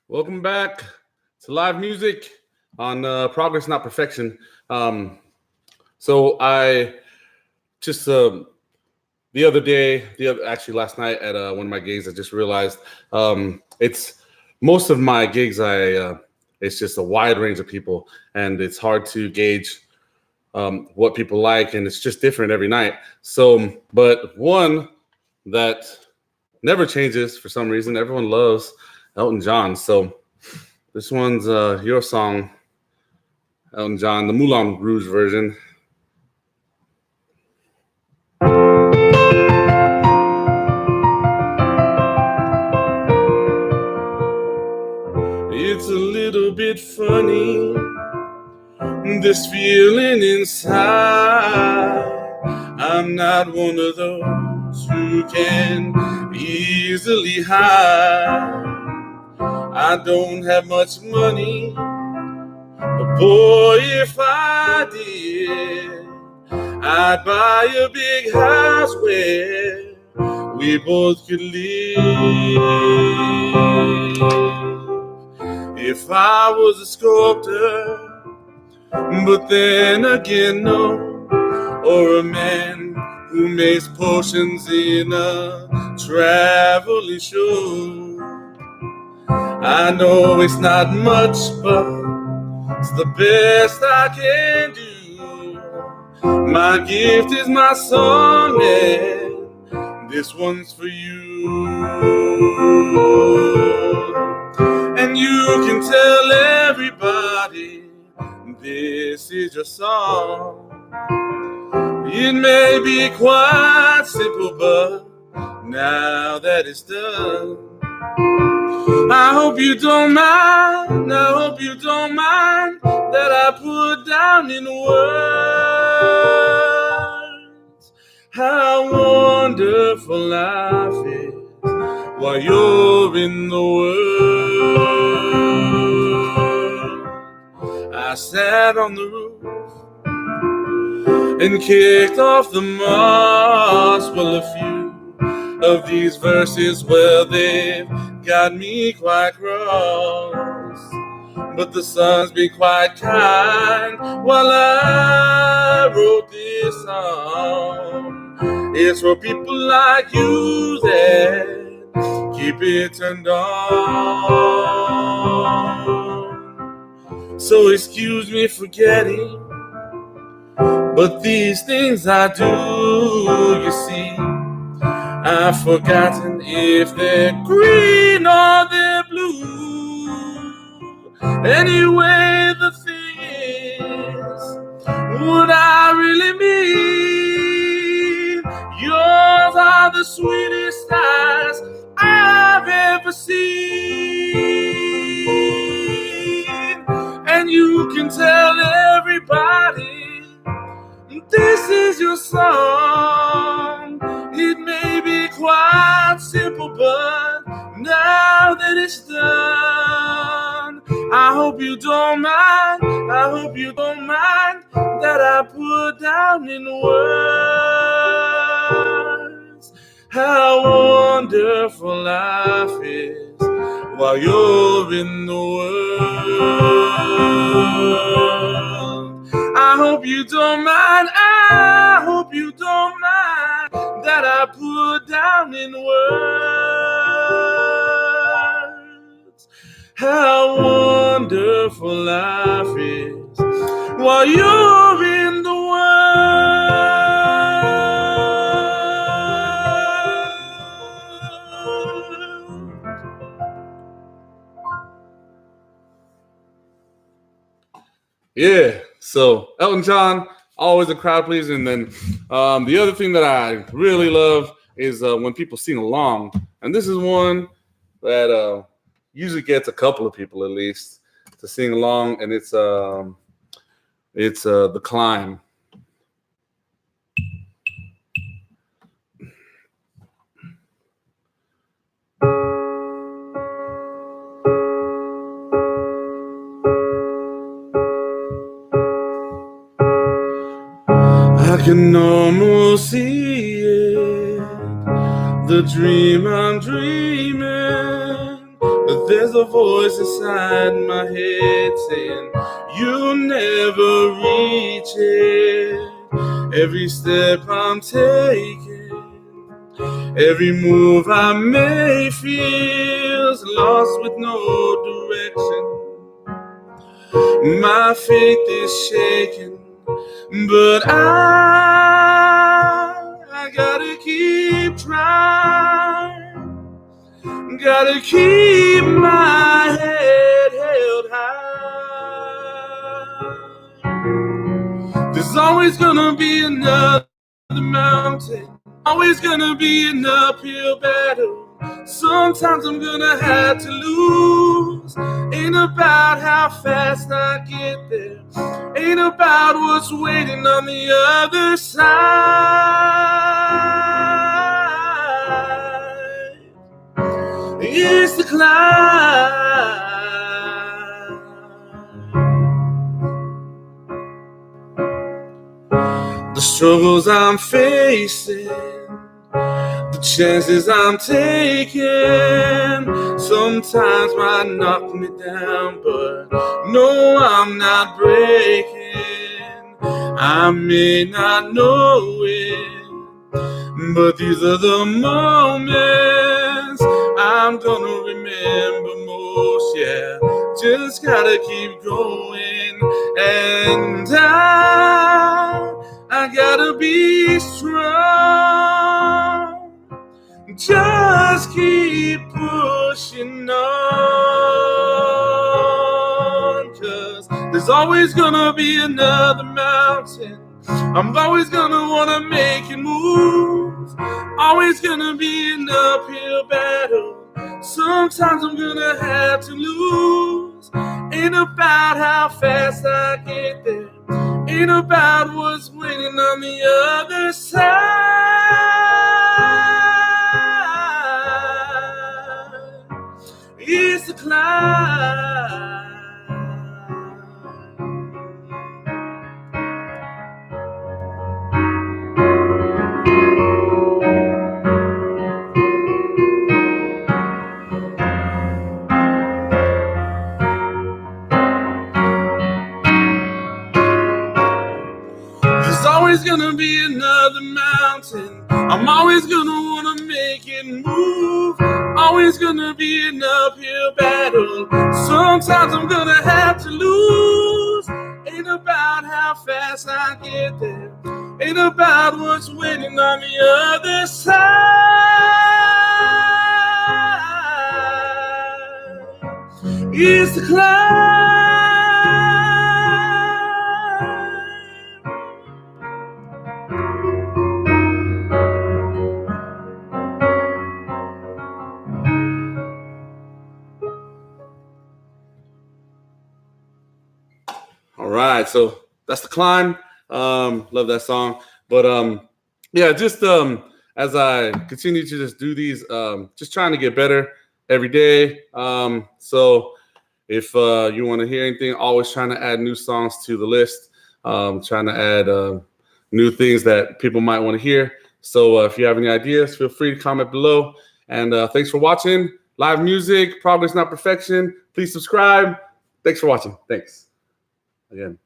Welcome back to live music on Progress Not Perfection. So I just the other day, actually last night at one of my gigs, I just realized it's most of my gigs. It's just a wide range of people, and it's hard to gauge what people like, and it's just different every night. So, but one that never changes for some reason, everyone loves Elton John. So this one's your song, Elton John, the Moulin Rouge version. It's a little bit funny, this feeling inside. I'm not one of those who can easily hide. I don't have much money, but boy, if I did, I'd buy a big house where we both could live. If I was a sculptor, but then again, no, or a man who makes potions in a traveling show. I know it's not much, but it's the best I can do. My gift is my song, and this one's for you. And you can tell everybody this is your song. It may be quite simple, but now that it's done, I hope you don't mind, that I put down in words how wonderful life is while you're in the world. I sat on the roof and kicked off the moss. Well, a few of these verses, well, they've got me quite cross, but the sun's been quite kind while I wrote this song. It's for people like you that keep it turned on. So excuse me for getting, but these things I do, you see, I've forgotten if they're green or they're blue. Anyway, the thing is, what I really mean, yours are the sweetest eyes I've ever seen. And you can tell everybody this is your song. It may be quite simple, but now that it's done, I hope you don't mind, that I put down in words how wonderful life is while you're in the world. I hope you don't mind, that I put down in words how wonderful life is while you're in the world. Yeah, so Elton John, always a crowd pleaser. And then the other thing that I really love is when people sing along. And this is one that usually gets a couple of people at least to sing along, and it's The Climb. I can almost see it, the dream I'm dreaming, but there there's a voice inside my head saying, you'll never reach it. Every step I'm taking, every move I make feels lost with no direction. My faith is shaking, but I gotta keep trying. Gotta keep my head held high. There's always gonna be another mountain, always gonna be an uphill battle. Sometimes I'm gonna have to lose. Ain't about how fast I get there, ain't about what's waiting on the other side. It's the climb. The struggles I'm facing, the chances I'm taking, sometimes might knock me down, but no, I'm not breaking. I may not know it, but these are the moments I'm gonna remember most. Yeah, just gotta keep going, and I gotta be strong. Just keep pushing on, 'cause there's always gonna be another mountain. I'm always gonna wanna make it move. Always gonna be an uphill battle. Sometimes I'm gonna have to lose. Ain't about how fast I get there, ain't about what's waiting on the other side. It's the climb. There's always gonna be another mountain. I'm always gonna wanna make it move. Always gonna be an uphill battle. Sometimes I'm gonna have to lose. Ain't about how fast I get there, ain't about what's waiting on the other side. It's the climb. All right, so that's the climb. Love that song. But yeah, just as I continue to just do these, just trying to get better every day. So if you want to hear anything, always trying to add new songs to the list. Trying to add new things that people might want to hear. So if you have any ideas, feel free to comment below. And thanks for watching. Live music, progress not perfection. Please subscribe. Thanks for watching. Thanks again.